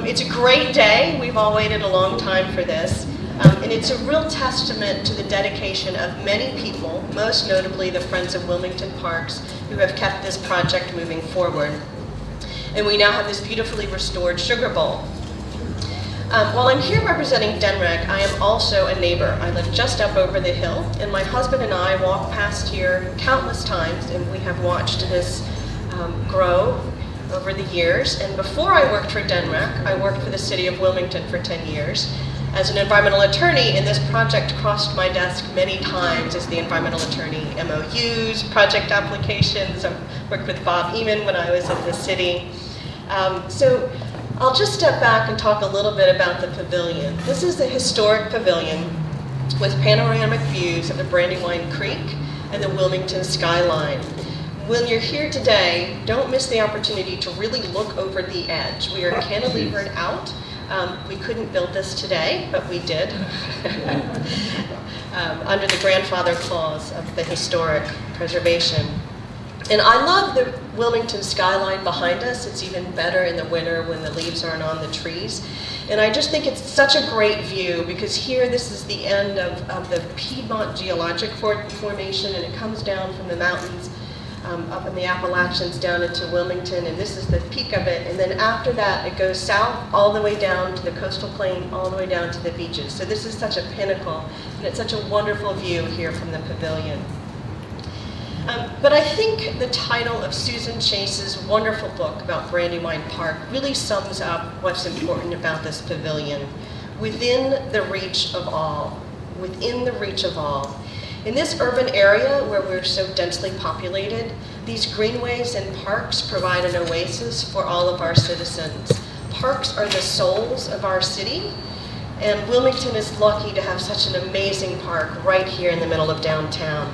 It's a great day. We've all waited a long time for this. And it's a real testament to the dedication of many people, most notably the Friends of Wilmington Parks, who have kept this project moving forward. And we now have this beautifully restored Sugar Bowl. While I'm here representing DNREC, I am also a neighbor. I live just up over the hill, and my husband and I walk past here countless times, and we have watched this grow over the years. And before I worked for DNREC, I worked for the city of Wilmington for 10 years as an environmental attorney, and this project crossed my desk many times as the environmental attorney. MOUs, project applications. I've worked with Bob Eman when I was in the city. So I'll just step back and talk a little bit about the pavilion. This is a historic pavilion with panoramic views of the Brandywine Creek and the Wilmington skyline. When you're here today, don't miss the opportunity to really look over the edge. We are cantilevered out. We couldn't build this today, but we did under the grandfather clause of the historic preservation. And I love the Wilmington skyline behind us. It's even better in the winter when the leaves aren't on the trees. And I just think it's such a great view because here this is the end of the Piedmont geologic formation, and it comes down from the mountains up in the Appalachians down into Wilmington, and this is the peak of it. And then after that, it goes south all the way down to the coastal plain, all the way down to the beaches. So this is such a pinnacle, and it's such a wonderful view here from the pavilion. But I think the title of Susan Chase's wonderful book about Brandywine Park really sums up what's important about this pavilion. Within the reach of all. Within the reach of all. In this urban area where we're so densely populated, these greenways and parks provide an oasis for all of our citizens. Parks are the souls of our city, and Wilmington is lucky to have such an amazing park right here in the middle of downtown.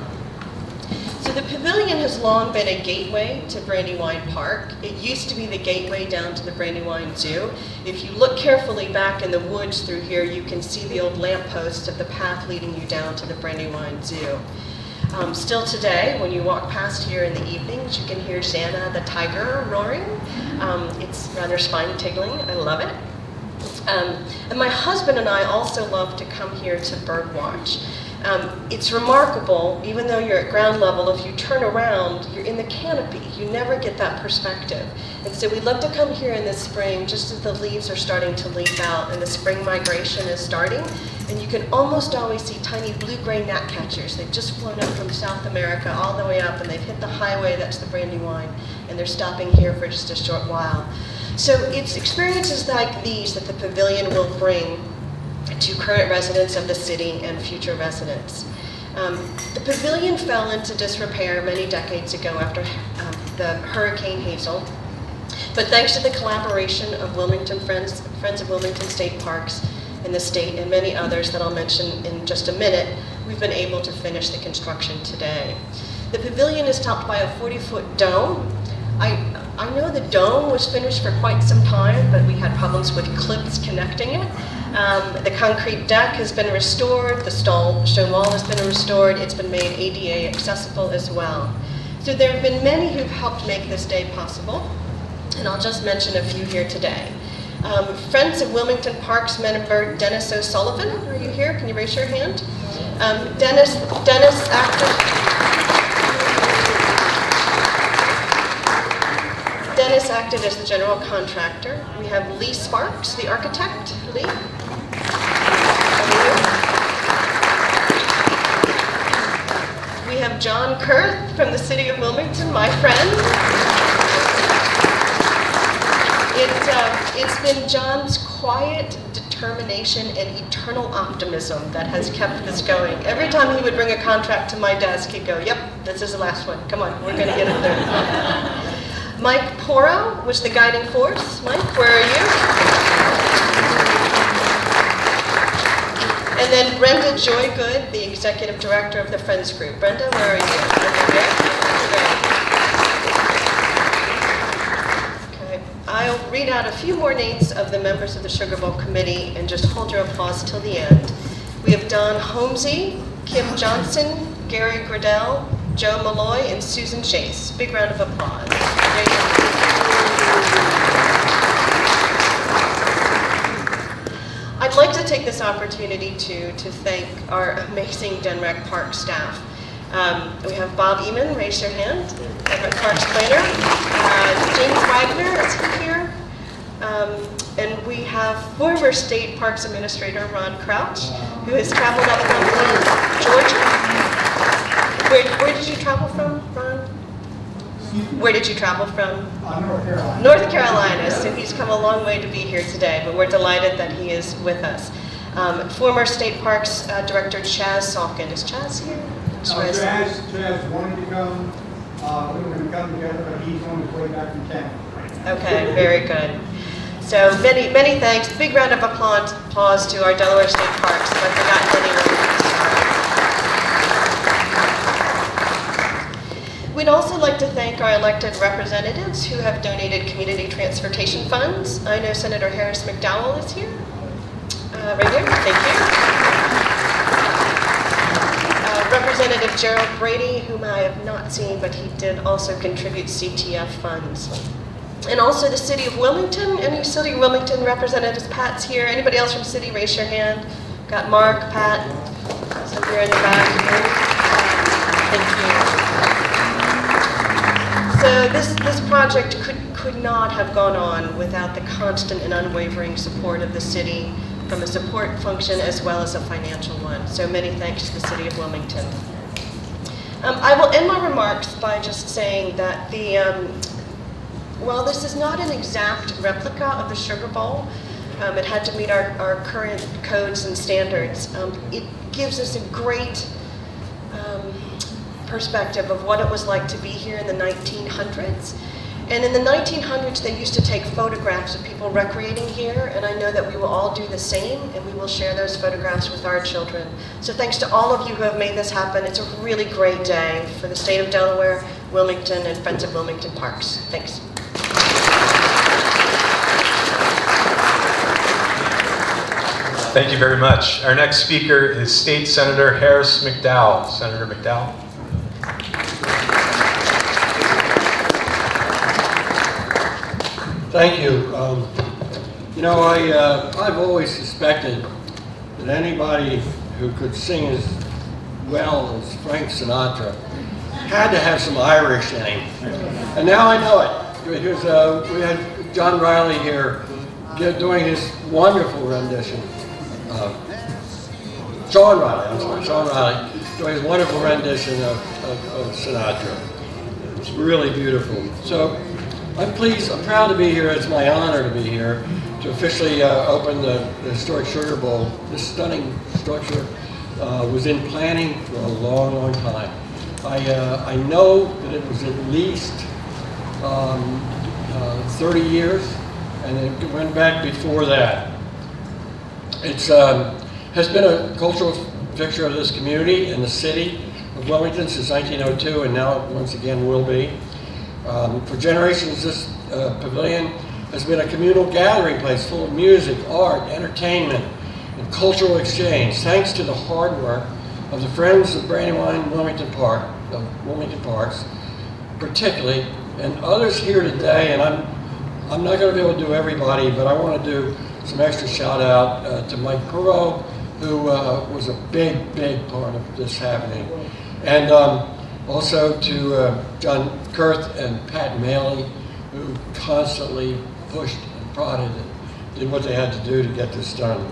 So the pavilion has long been a gateway to Brandywine Park. It used to be the gateway down to the Brandywine Zoo. If you look carefully back in the woods through here, you can see the old lampposts of the path leading you down to the Brandywine Zoo. Still today, when you walk past here in the evenings, you can hear Xana the tiger roaring. It's rather spine-tingling. I love it. And my husband and I also love to come here to bird watch. It's remarkable, even though you're at ground level, if you turn around, you're in the canopy. You never get that perspective. And so we love to come here in the spring, just as the leaves are starting to leaf out and the spring migration is starting. And you can almost always see tiny blue-gray gnatcatchers. They've just flown up from South America all the way up, and they've hit the highway, that's the Brandywine, and they're stopping here for just a short while. So it's experiences like these that the pavilion will bring to current residents of the city and future residents. The pavilion fell into disrepair many decades ago after the Hurricane Hazel, but thanks to the collaboration of Wilmington Friends of Wilmington State Parks and the state and many others that I'll mention in just a minute, we've been able to finish the construction today. The pavilion is topped by a 40-foot dome. I know the dome was finished for quite some time, but we had problems with clips connecting it. The concrete deck has been restored, the stone wall has been restored, it's been made ADA accessible as well. So there have been many who've helped make this day possible, and I'll just mention a few here today. Friends of Wilmington Parks member Dennis O'Sullivan, are you here? Can you raise your hand? Dennis acted as the general contractor. We have Lee Sparks, the architect. Lee? We have John Kurth from the city of Wilmington, my friend. It's been John's quiet determination and eternal optimism that has kept this going. Every time he would bring a contract to my desk, he'd go, yep, this is the last one. Come on, we're going to get it there. Mike Porro was the guiding force. Mike, where are you? And then Brenda Joygood, the executive director of the Friends Group. Brenda, where are you? Okay. I'll read out a few more names of the members of the Sugar Bowl Committee and just hold your applause till the end. We have Don Holmesy, Kim Johnson, Gary Gradell, Joe Malloy, and Susan Chase. Big round of applause. I'd like to take this opportunity to thank our amazing DNREC Park staff. We have Bob Eman, raise your hand, DNREC Parks planner. James Wagner is here. And we have former State Parks Administrator Ron Crouch, who has traveled up from Georgia. Where did you travel from, Ron? Where did you travel from? North Carolina. North Carolina, so he's come a long way to be here today, but we're delighted that he is with us. Former State Parks Director Chaz Salkin. Is Chaz here? Chaz wanted to come. We were going to come together, but he's on his way back from Canada. Okay, very good. So many thanks. Big round of applause to our Delaware State Parks. If I've forgotten anyone. We'd also like to thank our elected representatives who have donated community transportation funds. I know Senator Harris McDowell is here. Right here, thank you. Representative Gerald Brady, whom I have not seen, but he did also contribute CTF funds. And also the City of Wilmington. Any City of Wilmington representatives? Pat's here. Anybody else from City? Raise your hand. Got Mark, Pat, some here in the back. Thank you. So this project could not have gone on without the constant and unwavering support of the city, from a support function as well as a financial one. So many thanks to the City of Wilmington. I will end my remarks by just saying that while this is not an exact replica of the Sugar Bowl, it had to meet our current codes and standards. It gives us a great perspective of what it was like to be here in the 1900s. And in the 1900s, they used to take photographs of people recreating here, and I know that we will all do the same, and we will share those photographs with our children. So thanks to all of you who have made this happen. It's a really great day for the state of Delaware, Wilmington, and Friends of Wilmington Parks. Thanks. Thank you very much. Our next speaker is State Senator Harris McDowell. Senator McDowell. Thank you. I've always suspected that anybody who could sing as well as Frank Sinatra had to have some Irish in him. And now I know it, because we had John Riley here doing his wonderful rendition. Sean Riley doing his wonderful rendition of Sinatra. It's really beautiful. So I'm proud to be here. It's my honor to be here to officially open the historic Sugar Bowl. This stunning structure was in planning for a long, long time. I know that it was at least 30 years, and it went back before that. It's has been a cultural fixture of this community and the city of Wilmington since 1902, and now once again will be. For generations, this pavilion has been a communal gathering place full of music, art, entertainment, and cultural exchange, thanks to the hard work of the Friends of Brandywine Wilmington Parks, particularly, and others here today. And I'm not going to be able to do everybody, but I want to do some extra shout out to Mike Perot, who was a big part of this happening, and also to John Kurth and Pat Maley, who constantly pushed and prodded and did what they had to do to get this done.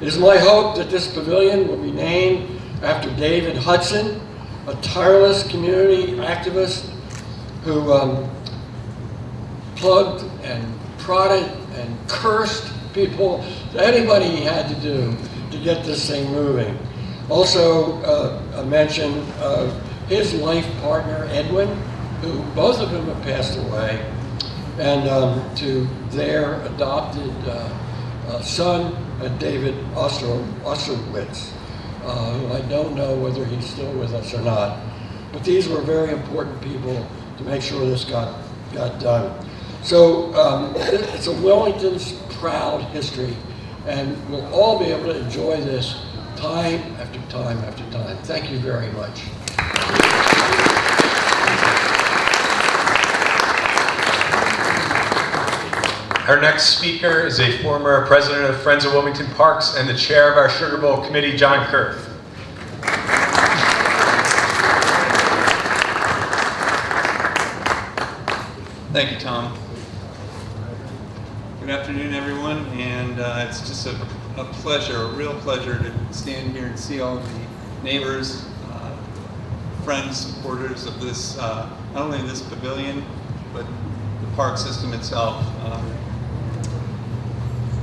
It is my hope that this pavilion will be named after David Hudson, a tireless community activist who plugged and prodded and cursed people, anybody he had to do to get this thing moving. Also, a mention of his life partner, Edwin, who both of them have passed away, and to their adopted son, David Osterwitz, who I don't know whether he's still with us or not. But these were very important people to make sure this got done. So it's a Wilmington's proud history, and we'll all be able to enjoy this time after time after time. Thank you very much. Our next speaker is a former president of Friends of Wilmington Parks and the chair of our Sugar Bowl committee, John Kurth. Thank you, Tom. Good afternoon, everyone, and it's just a pleasure, a real pleasure to stand here and see all of the neighbors, friends, supporters of this, not only this pavilion, but the park system itself.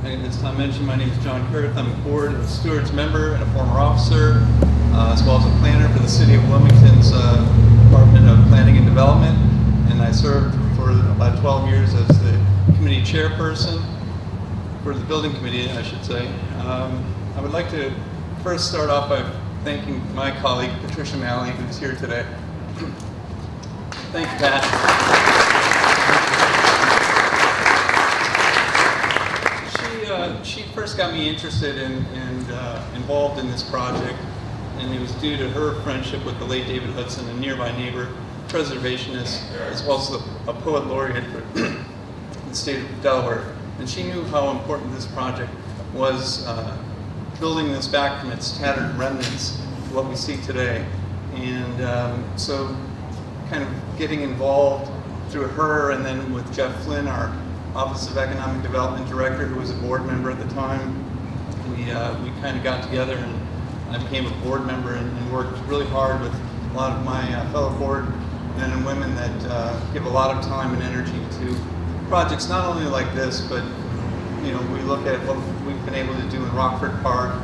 As Tom mentioned, my name is John Kurth. I'm a board of stewards member and a former officer, as well as a planner for the City of Wilmington's Department of Planning and Development, and I served for about 12 years as the committee chairperson for the building committee, I should say. I would like to first start off by thanking my colleague, Patricia Malley, who's here today. Thank you, Pat. She first got me interested and involved in this project, and it was due to her friendship with the late David Hudson, a nearby neighbor, preservationist, as well as a poet laureate for the state of Delaware. And she knew how important this project was, building this back from its tattered remnants to what we see today. And so kind of getting involved through her, and then with Jeff Flynn, our Office of Economic Development Director, who was a board member at the time, we kind of got together, and I became a board member and worked really hard with a lot of my fellow board men and women that give a lot of time and energy to projects not only like this, but we look at what we've been able to do in Rockford Park,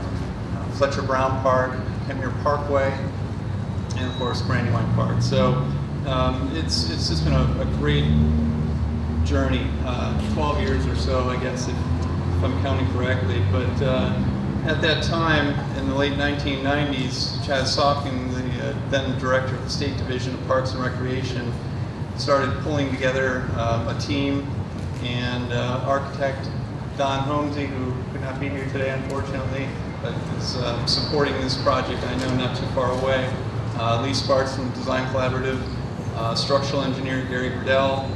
Fletcher Brown Park, Kemere Parkway, and of course Brandywine Park. So it's just been a great journey, 12 years or so, I guess, if I'm counting correctly. But at that time, in the late 1990s, Chaz Salkin, the then director of the State Division of Parks and Recreation, started pulling together a team, and architect Don Holmesy, who could not be here today, unfortunately, but is supporting this project, I know, not too far away. Lee Sparks from Design Collaborative, structural engineer Gary Gردell,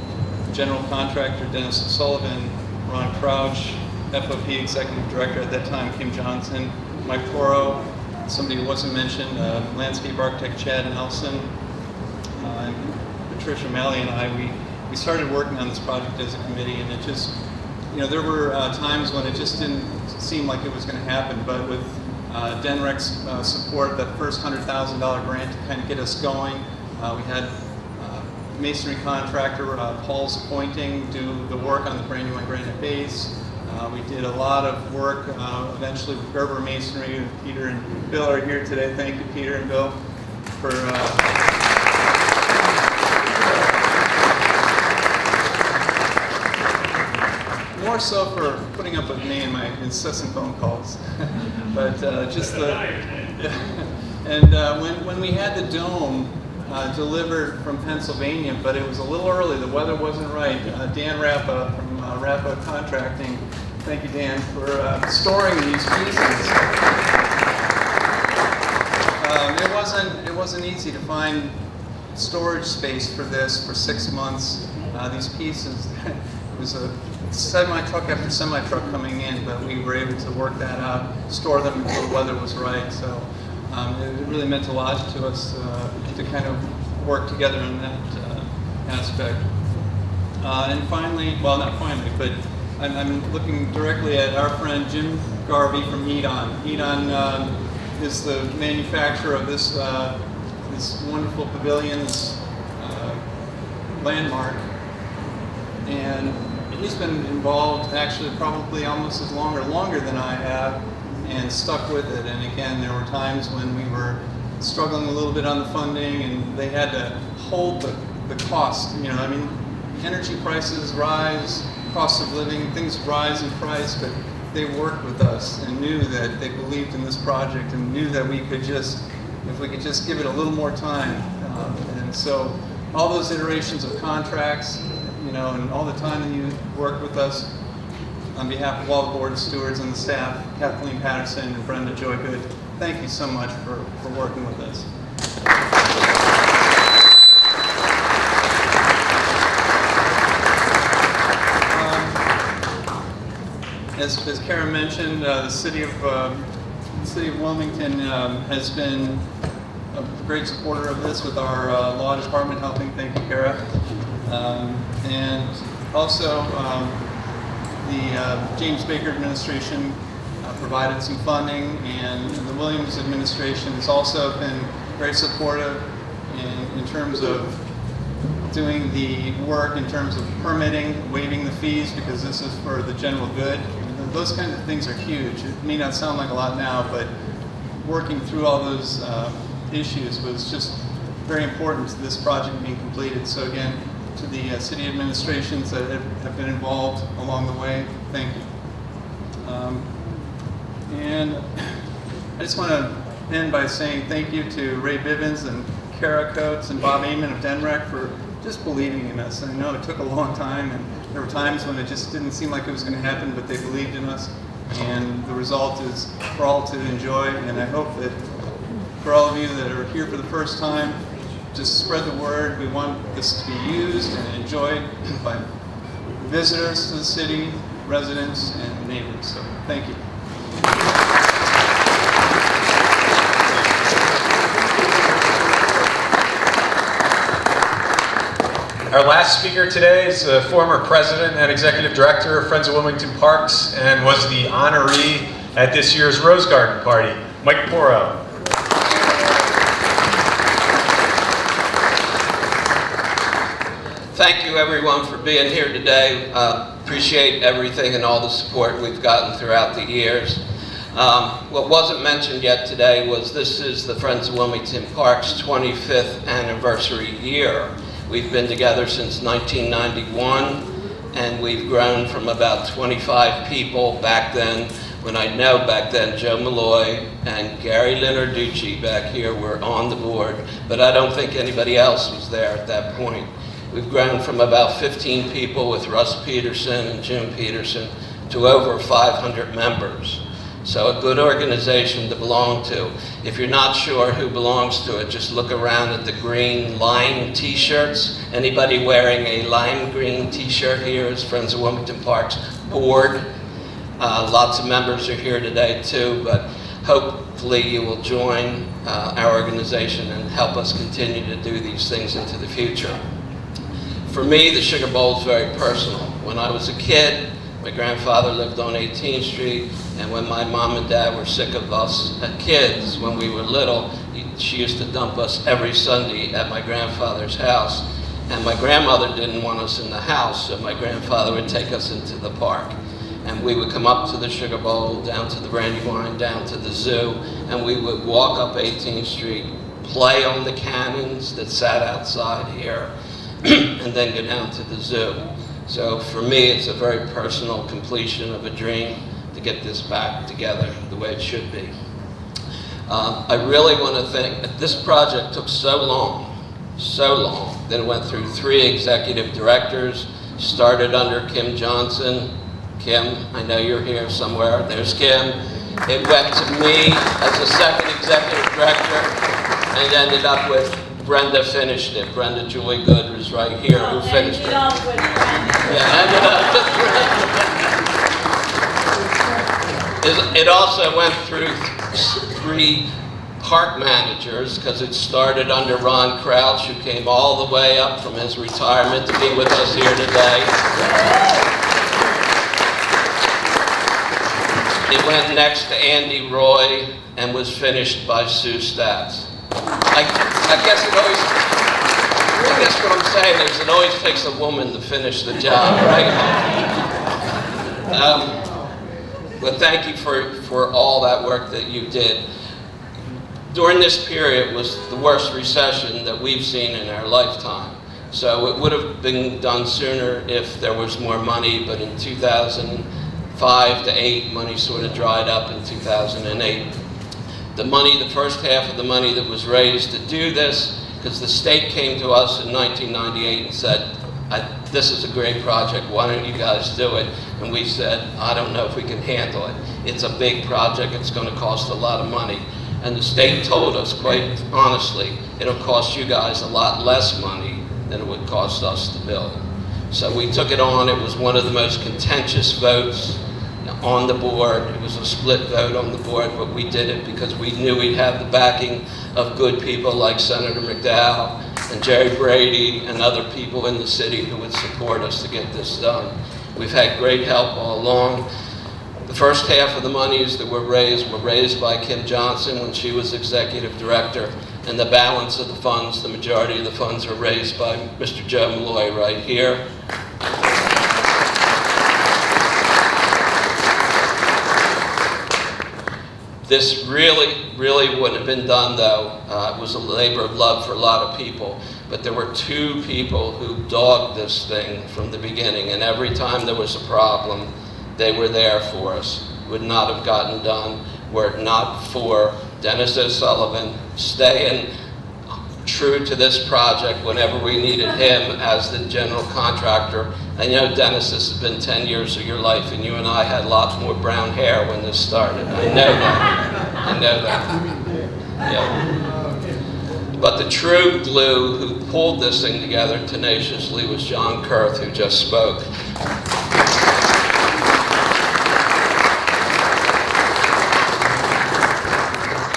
general contractor Dennis Sullivan, Ron Crouch, FOP executive director at that time Kim Johnson, Mike Toro, somebody who wasn't mentioned, landscape architect Chad Nelson, and Patricia Malley and I, we started working on this project as a committee, and it just, there were times when it just didn't seem like it was going to happen, but with DNREC's support, that first $100,000 grant to kind of get us going, we had masonry contractor Paul's Pointing do the work on the Brandywine granite base. We did a lot of work eventually with Gerber Masonry. Peter and Bill are here today. Thank you, Peter and Bill, for more so for putting up with me and my incessant phone calls. But just the and when we had the dome delivered from Pennsylvania, but it was a little early. The weather wasn't right. Dan Rappa from Rappa Contracting, thank you, Dan, for storing these pieces. It wasn't easy to find storage space for this for 6 months. These pieces, it was a semi-truck after semi-truck coming in, but we were able to work that out, store them until the weather was right. So. It really meant a lot to us to kind of work together in that aspect. And finally, well, not finally, but I'm looking directly at our friend Jim Garvey from Edon. Edon is the manufacturer of this this wonderful pavilion, this landmark, and he's been involved actually probably almost as longer than I have, and stuck with it. And again, there were times when we were struggling a little bit on the funding, and they had to hold the cost. Energy prices rise, cost of living, things rise in price, but they worked with us and knew that they believed in this project and knew that we could just, if we could just give it a little more time. And so all those iterations of contracts, and all the time that you worked with us, on behalf of all the board stewards and the staff, Kathleen Patterson and Brenda Joygood, thank you so much for working with us. As Karen mentioned, the city of Wilmington has been a great supporter of this with our law department helping. Thank you, Kara. And also, the James Baker administration provided some funding, and the Williams administration has also been very supportive in terms of doing the work, in terms of permitting, waiving the fees, because this is for the general good. And those kinds of things are huge. It may not sound like a lot now, but working through all those issues was just very important to this project being completed. So again, to the city administrations that have been involved along the way, thank you. And I just want to end by saying thank you to Ray Bivens and Kara Coates and Bob Amon of DNREC for just believing in us. I know it took a long time, and there were times when it just didn't seem like it was going to happen, but they believed in us. And the result is for all to enjoy, and I hope that for all of you that are here for the first time, just spread the word. We want this to be used and enjoyed by visitors to the city, residents, and neighbors. So thank you. Our last speaker today is the former president and executive director of Friends of Wilmington Parks and was the honoree at this year's Rose Garden Party, Mike Porro. Thank you everyone for being here today. Appreciate everything and all the support we've gotten throughout the years. What wasn't mentioned yet today was this is the Friends of Wilmington Parks 25th anniversary year. We've been together since 1991, and we've grown from about 25 people back then, when I know back then Joe Malloy and Gary Linarducci back here were on the board, but I don't think anybody else was there at that point. We've grown from about 15 people with Russ Peterson and Jim Peterson to over 500 members. So a good organization to belong to. If you're not sure who belongs to it, just look around at the green lime t-shirts. Anybody wearing a lime green t-shirt here is Friends of Wilmington Parks board. Lots of members are here today too, but hopefully you will join our organization and help us continue to do these things into the future. For me, the Sugar Bowl is very personal. When I was a kid, my grandfather lived on 18th Street, and when my mom and dad were sick of us kids when we were little, she used to dump us every Sunday at my grandfather's house. And my grandmother didn't want us in the house, so my grandfather would take us into the park. And we would come up to the Sugar Bowl, down to the Brandywine, down to the zoo, and we would walk up 18th Street, play on the cannons that sat outside here, and then go down to the zoo. So for me, it's a very personal completion of a dream to get this back together the way it should be. I really want to thank, this project took so long, that it went through 3 executive directors, started under Kim Johnson. Kim, I know you're here somewhere, there's Kim. It went to me as the 2nd executive director, and ended up with Brenda finished it. Brenda Julie Good was right here who finished it. Yeah, ended up with Brenda. It also went through 3 park managers, because it started under Ron Crouch, who came all the way up from his retirement to be with us here today. It went next to Andy Roy and was finished by Sue Stats. I guess what I'm saying is it always takes a woman to finish the job, right? But thank you for all that work that you did. During this period was the worst recession that we've seen in our lifetime. So it would have been done sooner if there was more money, but in 2005 to 8, money sort of dried up in 2008. The money, the first half of the money that was raised to do this, because the state came to us in 1998 and said, this is a great project, why don't you guys do it? And we said, I don't know if we can handle it. It's a big project, it's going to cost a lot of money. And the state told us, quite honestly, it'll cost you guys a lot less money than it would cost us to build. So we took it on. It was one of the most contentious votes on the board. It was a split vote on the board, but we did it because we knew we'd have the backing of good people like Senator McDowell and Jerry Brady and other people in the city who would support us to get this done. We've had great help all along. The first half of the monies that were raised by Kim Johnson when she was executive director, and the balance of the funds, the majority of the funds, are raised by Mr. Joe Malloy right here. This really wouldn't have been done, though. It was a labor of love for a lot of people. But there were two people who dogged this thing from the beginning, and every time there was a problem, they were there for us. Would not have gotten done were it not for Dennis O'Sullivan staying true to this project whenever we needed him as the general contractor. I know, Dennis, this has been 10 years of your life, and you and I had lots more brown hair when this started. I know that. I know that. Yeah. But the true glue who pulled this thing together tenaciously was John Kurth, who just spoke.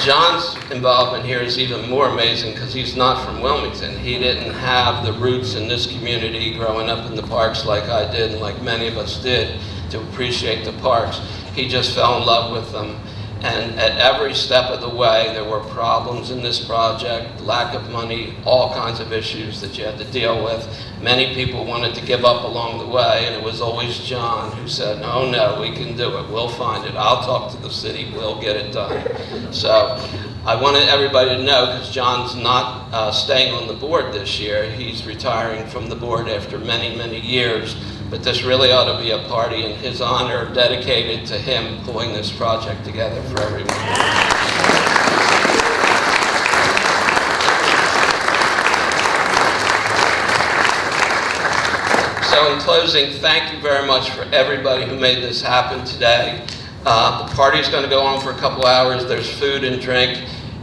John's involvement here is even more amazing because he's not from Wilmington. He didn't have the roots in this community growing up in the parks like I did and like many of us did to appreciate the parks. He just fell in love with them. And at every step of the way, there were problems in this project, lack of money, all kinds of issues that you had to deal with. Many people wanted to give up along the way, and it was always John who said, "Oh no, we can do it, we'll find it, I'll talk to the city, we'll get it done." So I wanted everybody to know, because John's not staying on the board this year, he's retiring from the board after many years. But this really ought to be a party in his honor dedicated to him pulling this project together for everyone. So in closing, thank you very much for everybody who made this happen today. The party's going to go on for a couple hours. There's food and drink.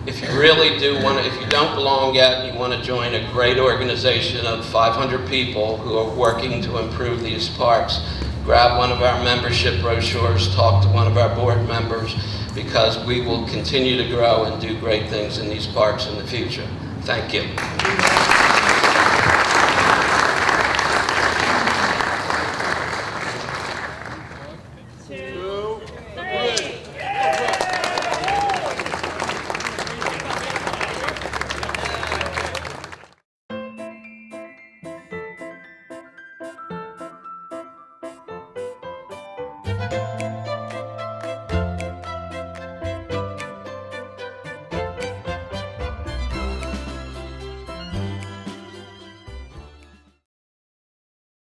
If you really do want to, if you don't belong yet and you want to join a great organization of 500 people who are working to improve these parks, grab one of our membership brochures, talk to one of our board members, because we will continue to grow and do great things in these parks in the future. Thank you. Thank you.